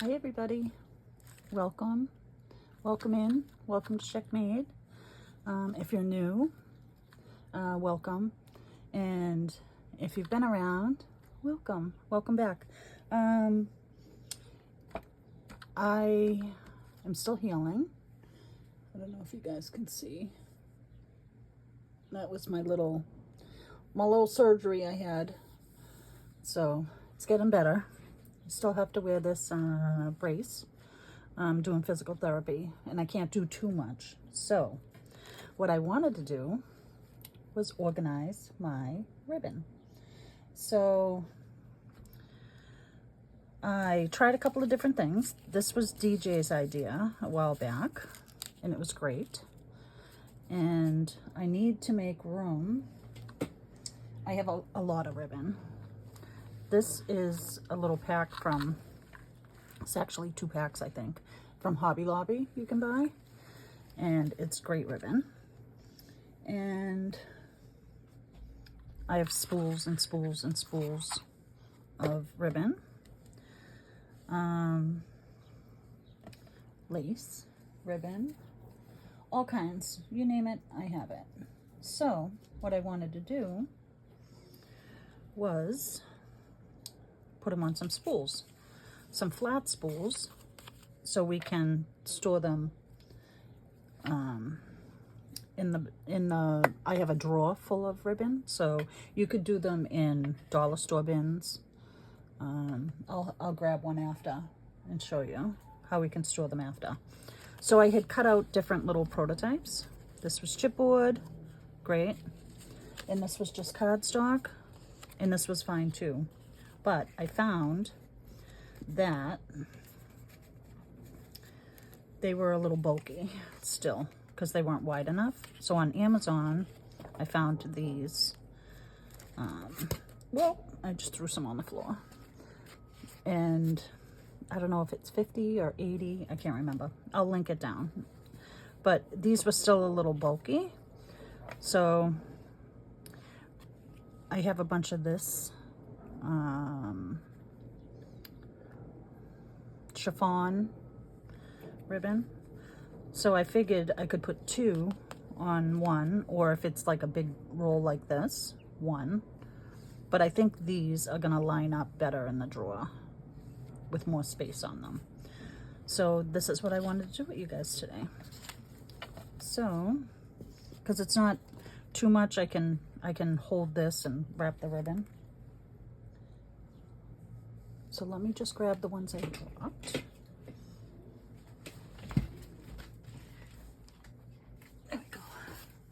Hi everybody, welcome in, welcome to Checkmate. If you're new, welcome, and if you've been around, welcome back. I am still healing. I don't know if you guys can see. That was my little surgery I had, so it's getting better. I still have to wear this brace. I'm doing physical therapy and I can't do too much. So what I wanted to do was organize my ribbon. So I tried a couple of different things. This was DJ's idea a while back and it was great. And I need to make room. I have a lot of ribbon. This is a little pack from, it's actually 2 packs I think, from Hobby Lobby you can buy. And it's great ribbon. And I have spools and spools and spools of ribbon. Lace, ribbon, all kinds, you name it, I have it. So what I wanted to do was put them on some spools, some flat spools, so we can store them in the I have a drawer full of ribbon, so you could do them in dollar store bins. I'll grab one after and show you how we can store them after. So I had cut out different little prototypes. This was chipboard, great, and this was just cardstock, and this was fine too. But I found that they were a little bulky still because they weren't wide enough. So on Amazon, I found these. Well, I just threw some on the floor. And I don't know if it's 50 or 80. I can't remember. I'll link it down. But these were still a little bulky. So I have a bunch of this chiffon ribbon. So I figured I could put 2 on one, or if it's like a big roll like this, 1. But I think these are gonna line up better in the drawer with more space on them. So this is what I wanted to do with you guys today. So, because it's not too much, I can hold this and wrap the ribbon. So let me just grab the ones I dropped. There we go.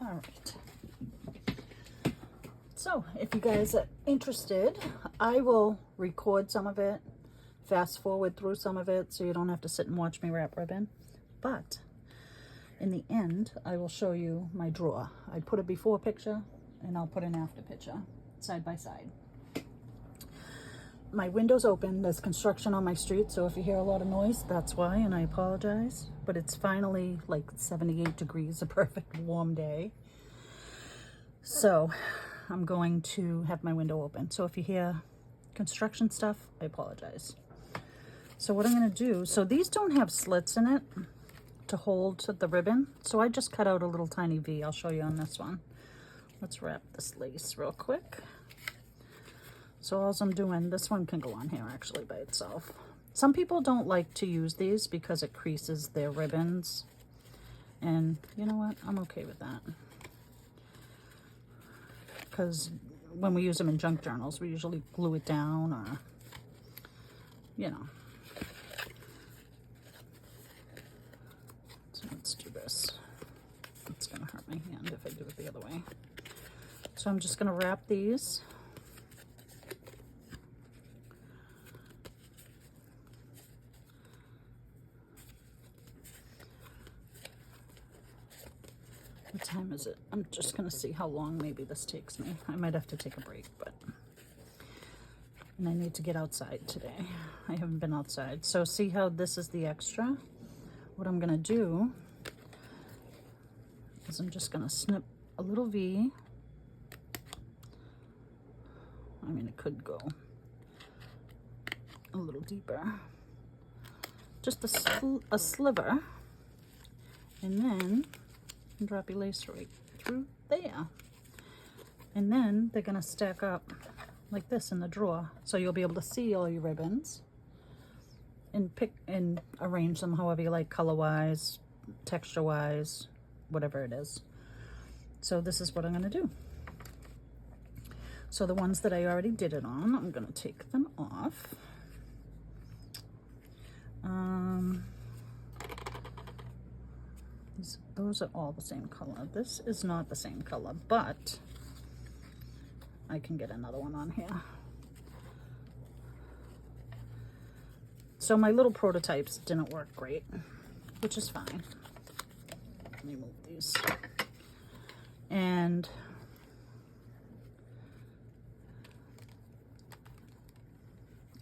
All right. So if you guys are interested, I will record some of it, fast forward through some of it so you don't have to sit and watch me wrap ribbon. But in the end, I will show you my drawer. I put a before picture and I'll put an after picture side by side. My window's open. There's construction on my street, so if you hear a lot of noise, that's why, and I apologize. But it's finally like 78 degrees, a perfect warm day. So I'm going to have my window open. So if you hear construction stuff, I apologize. So what I'm going to do, so these don't have slits in it to hold the ribbon. So I just cut out a little tiny V. I'll show you on this one. Let's wrap this lace real quick. So all I'm doing, this one can go on here actually by itself. Some people don't like to use these because it creases their ribbons. And you know what? I'm okay with that. Because when we use them in junk journals, we usually glue it down or, you know. So let's do this. It's going to hurt my hand if I do it the other way. So I'm just going to wrap these. What time is it? I'm just going to see how long maybe this takes me. I might have to take a break, but... And I need to get outside today. I haven't been outside. So see how this is the extra? What I'm going to do is I'm just going to snip a little V. I mean, it could go a little deeper. just a sliver, and then drop your lace right through there. And then they're gonna stack up like this in the drawer, so you'll be able to see all your ribbons and pick and arrange them however you like, color-wise, texture-wise, whatever it is. So this is what I'm gonna do. So the ones that I already did it on, I'm gonna take them off. Those are all the same color. This is not the same color, but I can get another one on here. So my little prototypes didn't work great, which is fine. Let me move these. And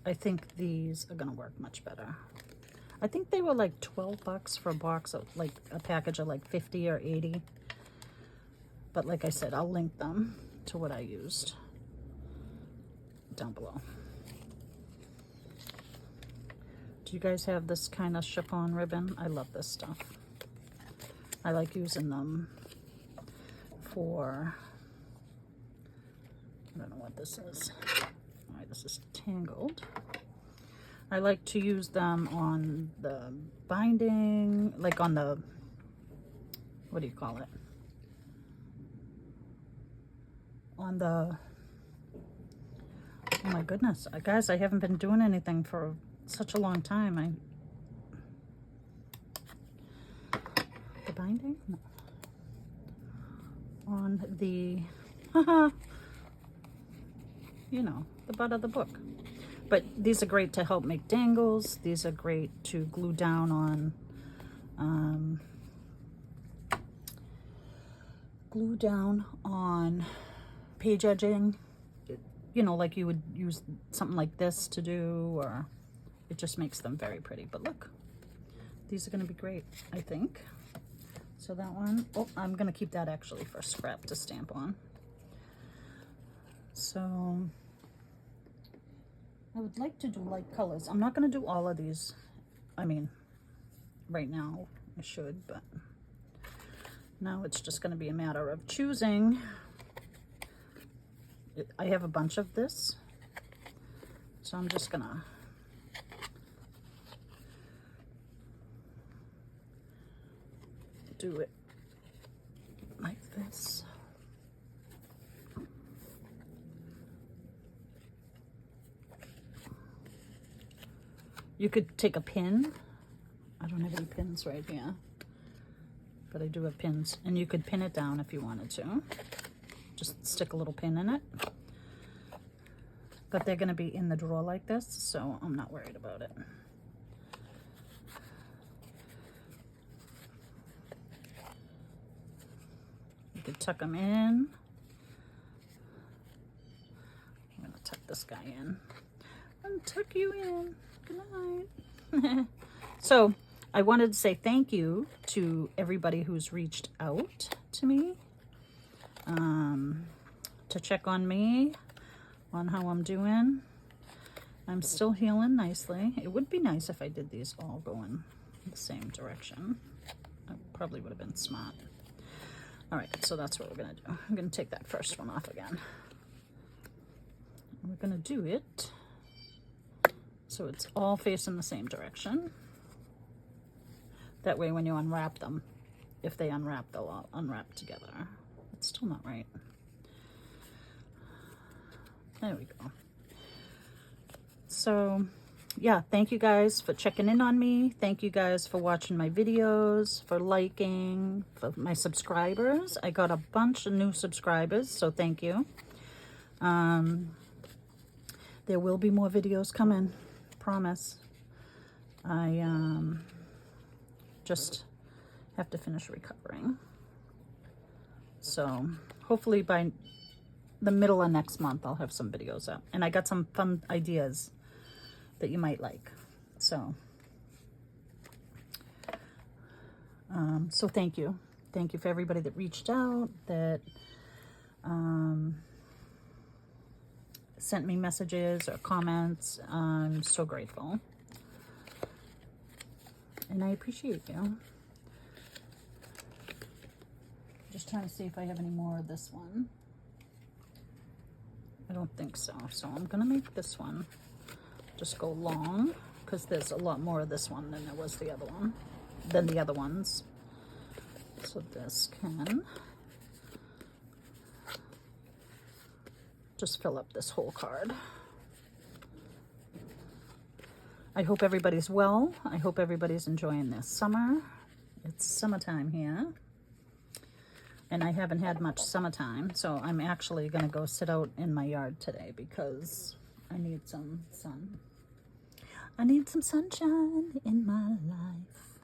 I think these are gonna work much better. I think they were like 12 bucks for a box of like a package of like 50 or 80. But like I said, I'll link them to what I used down below. Do you guys have this kind of chiffon ribbon? I love this stuff. I like using them for, I don't know what this is. All right, this is tangled. I like to use them on the binding, like on the, what do you call it? On the, oh my goodness, guys, I haven't been doing anything for such a long time. The binding? No. On the, you know, the butt of the book. But these are great to help make dangles. These are great to glue down on page edging. You know, like you would use something like this to do, or it just makes them very pretty. But look, these are going to be great, I think. So that one, oh, I'm going to keep that actually for scrap to stamp on. So I would like to do light colors. I'm not going to do all of these. I mean, right now I should, but now it's just going to be a matter of choosing. I have a bunch of this, so I'm just going to do it like this. You could take a pin. I don't have any pins right here, but I do have pins, and you could pin it down if you wanted to. Just stick a little pin in it. But they're going to be in the drawer like this, so I'm not worried about it. You could tuck them in. I'm going to tuck this guy in. And tuck you in. Good night. So I wanted to say thank you to everybody who's reached out to me to check on me, on how I'm doing. I'm still healing nicely. It would be nice if I did these all going the same direction. That probably would have been smart. All right, so that's what we're gonna do. I'm gonna take that first one off again. We're gonna do it so it's all facing the same direction. That way when you unwrap them, if they unwrap, they'll all unwrap together. It's still not right. There we go. So yeah, thank you guys for checking in on me. Thank you guys for watching my videos, for liking, for my subscribers. I got a bunch of new subscribers, so thank you. There will be more videos coming, promise. I just have to finish recovering. So hopefully by the middle of next month, I'll have some videos up. And I got some fun ideas that you might like. So, so thank you. Thank you for everybody that reached out, that sent me messages or comments. I'm so grateful. and I appreciate you. Just trying to see if I have any more of this one. I don't think so. So I'm gonna make this one just go long, because there's a lot more of this one than there was the other one, than the other ones. So this can just fill up this whole card. I hope everybody's well. I hope everybody's enjoying this summer. It's summertime here. And I haven't had much summertime, so I'm actually gonna go sit out in my yard today because I need some sun. I need some sunshine in my life.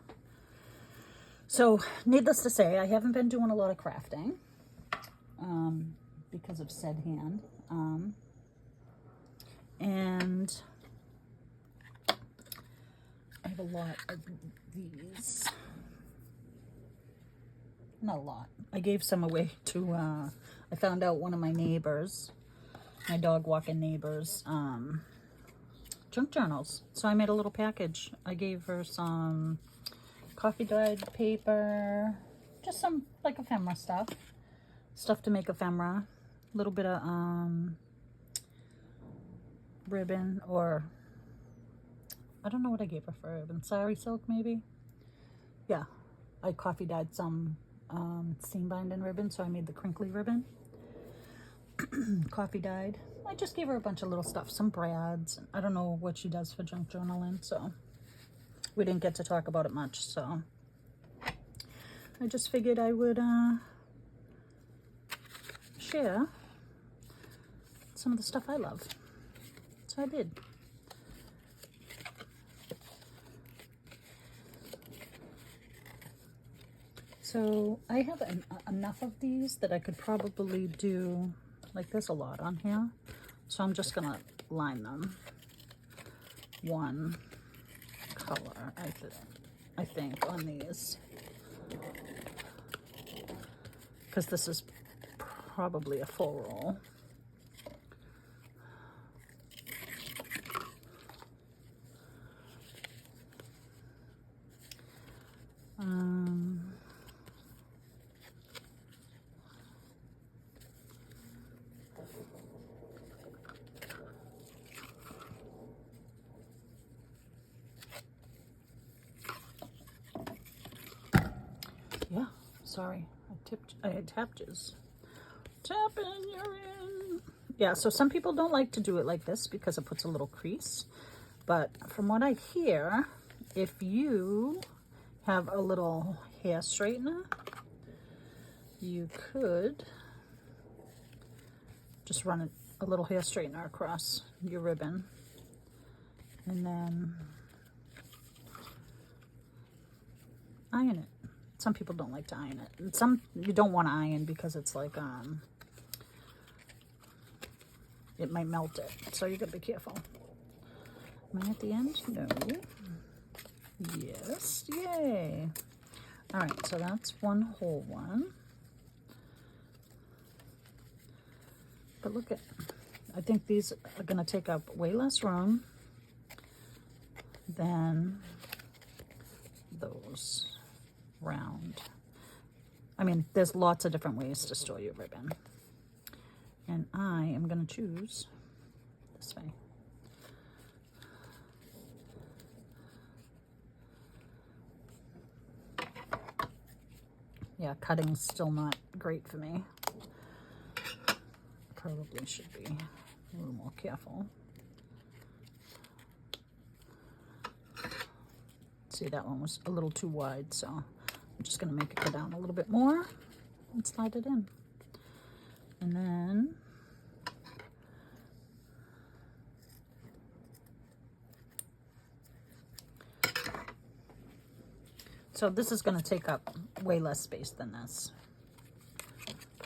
So, needless to say, I haven't been doing a lot of crafting because of said hand. And I have a lot of these. Not a lot. I gave some away to, I found out one of my neighbors, my dog walking neighbors, junk journals. So I made a little package. I gave her some coffee dyed paper, just some like ephemera stuff to make ephemera, a little bit of ribbon, or I don't know what I gave her for ribbon, sari silk maybe. Yeah, I coffee dyed some seam binding ribbon, so I made the crinkly ribbon. Coffee dyed. I just gave her a bunch of little stuff, some brads. I don't know what she does for junk journaling, so we didn't get to talk about it much, so I just figured I would share some of the stuff I love. So I did. So I have enough of these that I could probably do, like there's a lot on here. So I'm just gonna line them one color, I think, on these. Because this is probably a full roll. Yeah, sorry, I tapped his. Tapping, you're in. Yeah, so some people don't like to do it like this because it puts a little crease. But from what I hear, if you have a little hair straightener, you could just run a little hair straightener across your ribbon. And then iron it. Some people don't like to iron it. And some you don't want to iron because it's like, it might melt it. So you gotta be careful. Am I at the end? No. Yes, yay. All right, so that's one whole one. But look at, I think these are gonna take up way less room than those round. I mean, there's lots of different ways to store your ribbon. And I am gonna choose this way. Yeah, cutting's still not great for me. Probably should be a little more careful. See, that one was a little too wide, so I'm just gonna make it go down a little bit more and slide it in. And then so this is gonna take up way less space than this.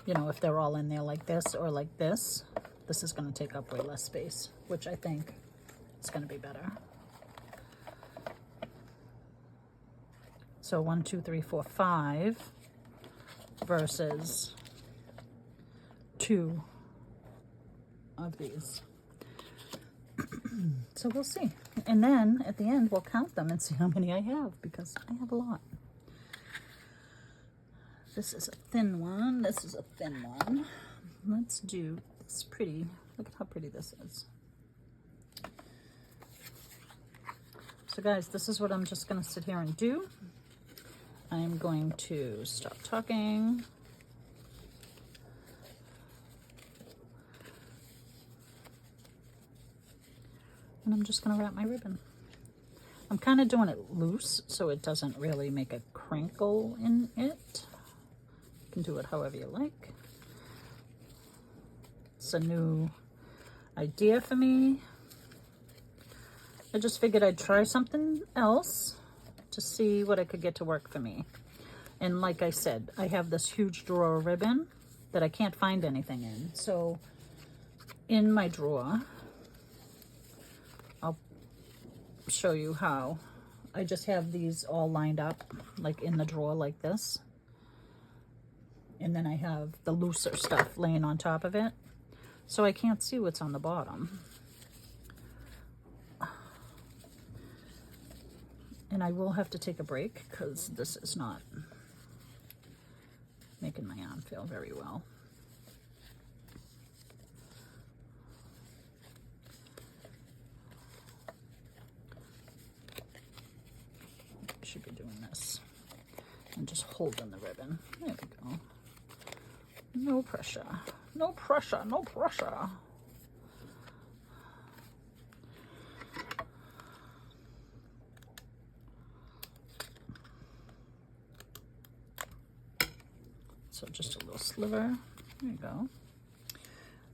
You know, if they're all in there like this or like this, this is gonna take up way less space, which I think is gonna be better. So 1, 2, 3, 4, 5 versus 2 of these. So we'll see. And then at the end, we'll count them and see how many I have, because I have a lot. This is a thin one. This is a thin one. Let's do this pretty. Look at how pretty this is. So guys, this is what I'm just going to sit here and do. I'm going to stop talking. And I'm just going to wrap my ribbon. I'm kind of doing it loose so it doesn't really make a crinkle in it. You can do it however you like. It's a new idea for me. I just figured I'd try something else to see what I could get to work for me. And like I said, I have this huge drawer of ribbon that I can't find anything in. So in my drawer, I'll show you how. I just have these all lined up like in the drawer like this. And then I have the looser stuff laying on top of it. So I can't see what's on the bottom. And I will have to take a break because this is not making my arm feel very well. I should be doing this and just holding the ribbon. There we go. No pressure. No pressure. No pressure. So just a little sliver. There you go.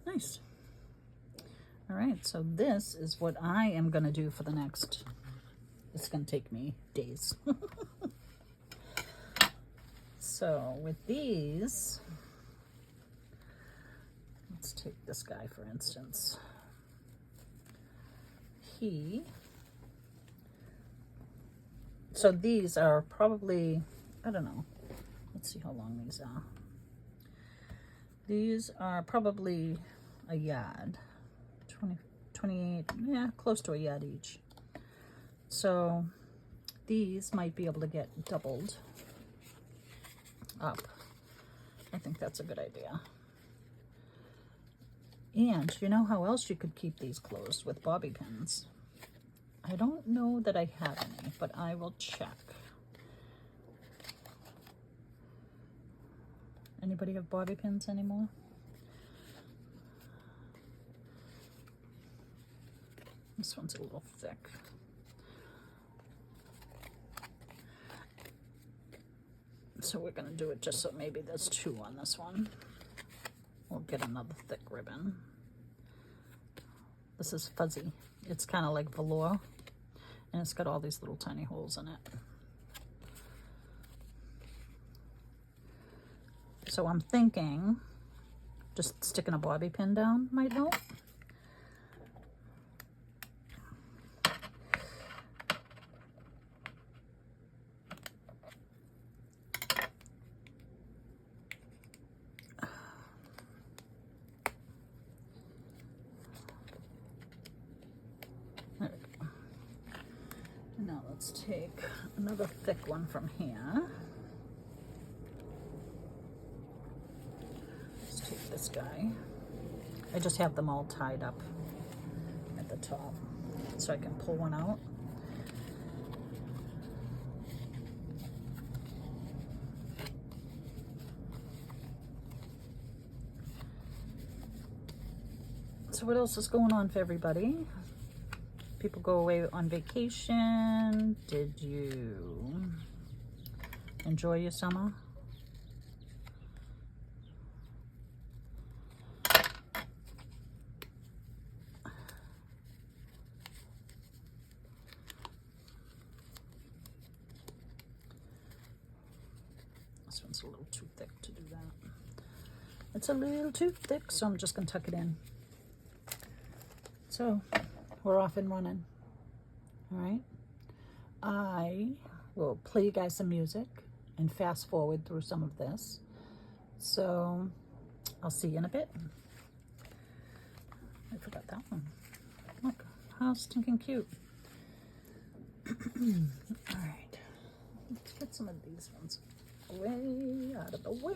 Nice. All right, so this is what I am going to do for the next, it's going to take me days. So with these, let's take this guy for instance. So these are probably, I don't know. Let's see how long these are. These are probably a yard, 20, 28, yeah, close to a yard each. So these might be able to get doubled up. I think that's a good idea. And you know how else you could keep these closed? With bobby pins. I don't know that I have any, but I will check. Anybody have bobby pins anymore? This one's a little thick. So we're gonna do it just so maybe there's two on this one. We'll get another thick ribbon. This is fuzzy. It's kind of like velour, and it's got all these little tiny holes in it. So I'm thinking just sticking a bobby pin down might help. There we go. And now let's take another thick one from here. This guy. I just have them all tied up at the top so I can pull one out. So what else is going on for everybody? People go away on vacation. Did you enjoy your summer? This one's a little too thick to do that. It's a little too thick, so I'm just going to tuck it in. So we're off and running. All right. I will play you guys some music and fast forward through some of this. So I'll see you in a bit. I forgot that one. Look, how stinking cute. All right, let's put some of these ones away, out of the way.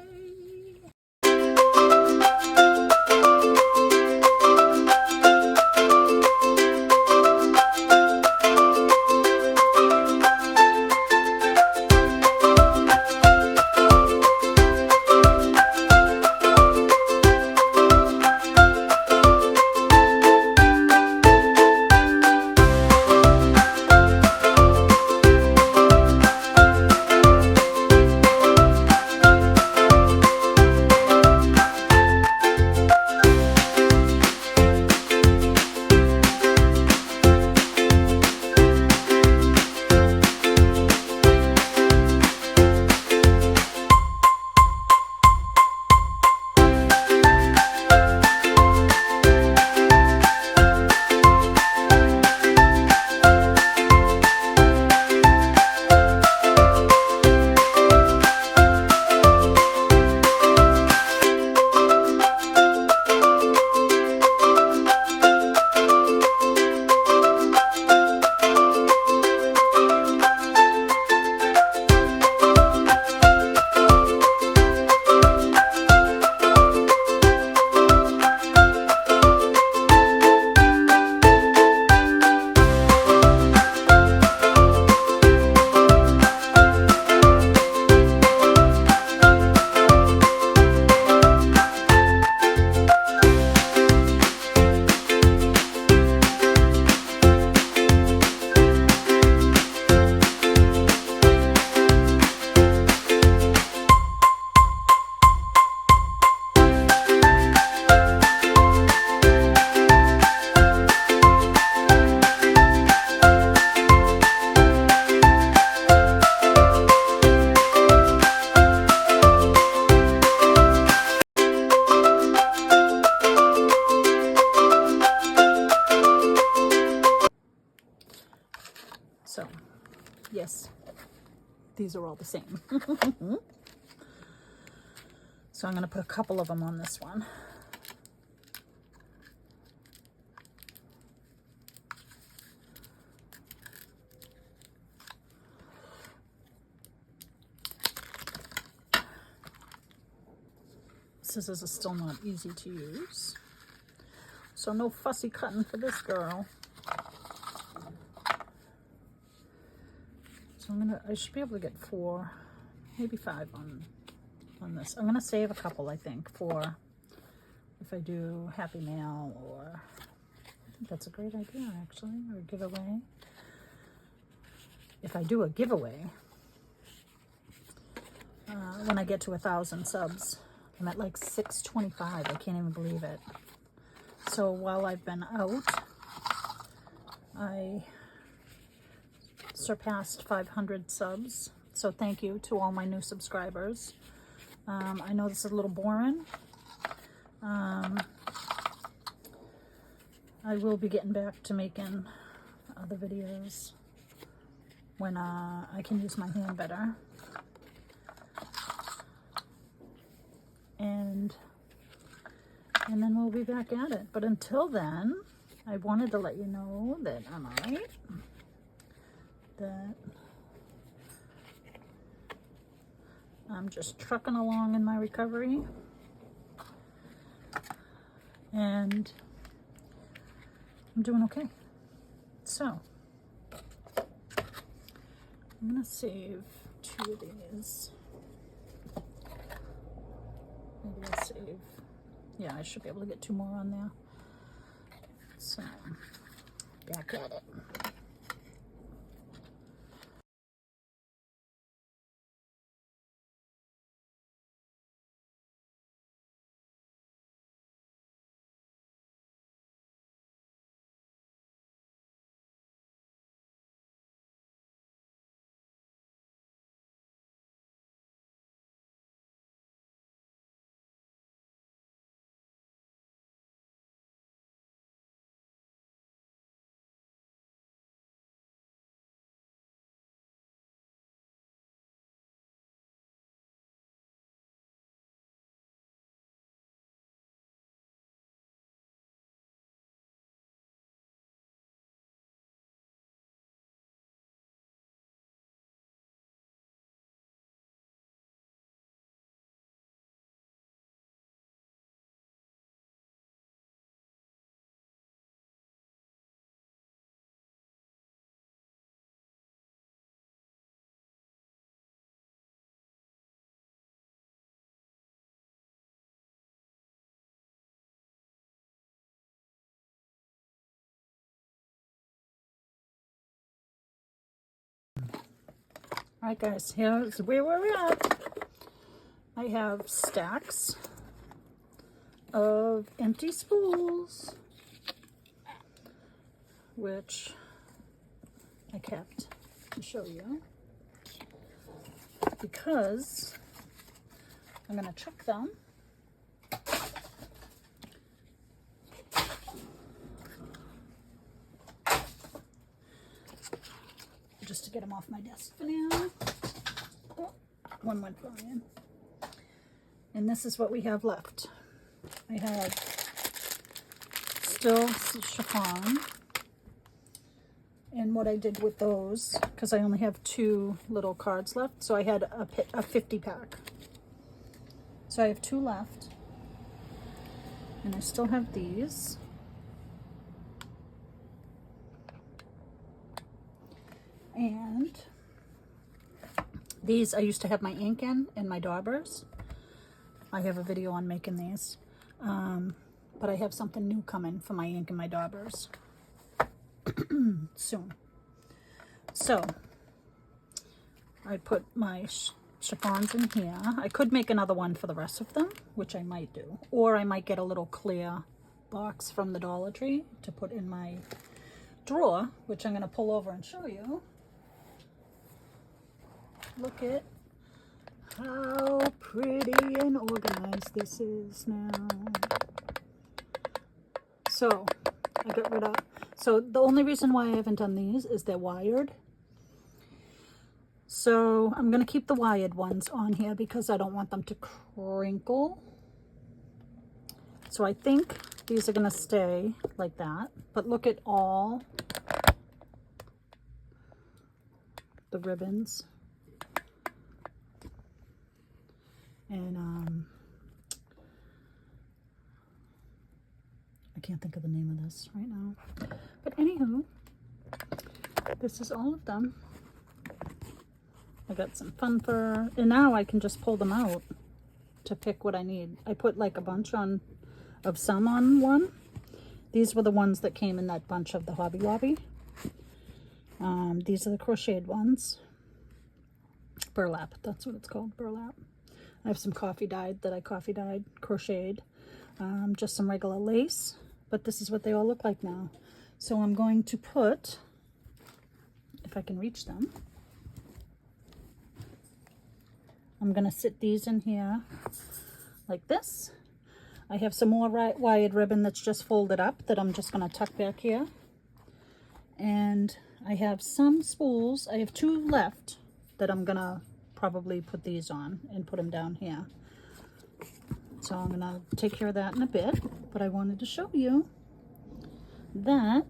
So, yes, these are all the same. So I'm going to put a couple of them on this one. Scissors are still not easy to use. So no fussy cutting for this girl. So I should be able to get 4, maybe 5 on this. I'm gonna save a couple, I think, for if I do Happy Mail, or I think that's a great idea actually, or a giveaway. If I do a giveaway, when I get to 1,000 subs, I'm at like 625. I can't even believe it. So while I've been out, I surpassed 500 subs. So thank you to all my new subscribers. I know this is a little boring. I will be getting back to making other videos when I can use my hand better. And then we'll be back at it. But until then, I wanted to let you know that I'm alright. That I'm just trucking along in my recovery. And I'm doing okay. So, I'm going to save 2 of these. Maybe I'll save, yeah, I should be able to get 2 more on there. So, back at it. All right, guys, here's where we're at. I have stacks of empty spools, which I kept to show you because I'm going to check them. Just to get them off my desk for now. Oh, one went flying. And this is what we have left. I have still chiffon. And what I did with those, because I only have 2 little cards left, so I had a 50 pack. So I have 2 left. And I still have these. And these I used to have my ink in my daubers. I have a video on making these. But I have something new coming for my ink and my daubers soon. So I put my chiffons in here. I could make another one for the rest of them, which I might do. Or I might get a little clear box from the Dollar Tree to put in my drawer, which I'm going to pull over and show you. Look at how pretty and organized this is now. So I got rid of, so the only reason why I haven't done these is they're wired. So I'm going to keep the wired ones on here because I don't want them to crinkle. So I think these are going to stay like that. But look at all the ribbons. And I can't think of the name of this right now. But anywho, this is all of them. I got some fun fur, and now I can just pull them out to pick what I need. I put like a bunch of some on one. These were the ones that came in that bunch of the Hobby Lobby. These are the crocheted ones. Burlap, that's what it's called, burlap. I have some coffee dyed that I crocheted. Just some regular lace, but this is what they all look like now. So I'm going to put, if I can reach them, I'm going to sit these in here like this. I have some more wired ribbon that's just folded up that I'm just going to tuck back here. And I have some spools. I have 2 left that I'm going to probably put these on and put them down here. So I'm going to take care of that in a bit. But I wanted to show you that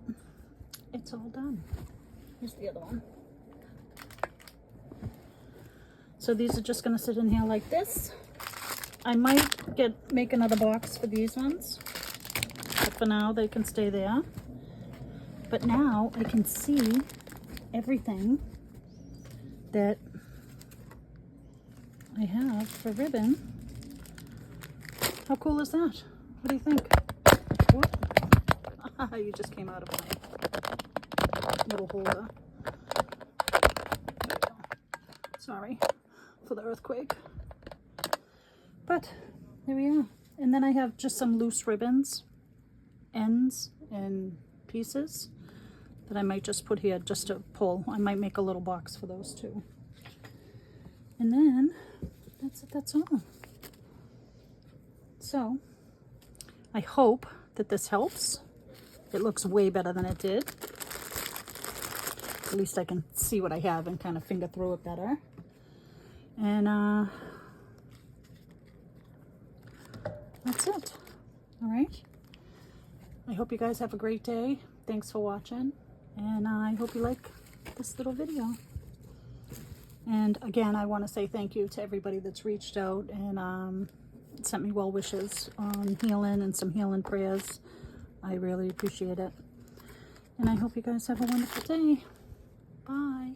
it's all done. Here's the other one. So these are just going to sit in here like this. I might make another box for these ones, but for now they can stay there. But now I can see everything that I have for ribbon. How cool is that? What do you think? Whoop. You just came out of my little holder. There we go. Sorry for the earthquake. But there we are. And then I have just some loose ribbons, ends and pieces that I might just put here just to pull. I might make a little box for those too. And then that's it, that's all. So I hope that this helps. It looks way better than it did. At least I can see what I have and kind of finger through it better. And that's it. All right. I hope you guys have a great day. Thanks for watching. And I hope you like this little video. And again, I want to say thank you to everybody that's reached out and sent me well wishes on healing and some healing prayers. I really appreciate it. And I hope you guys have a wonderful day. Bye.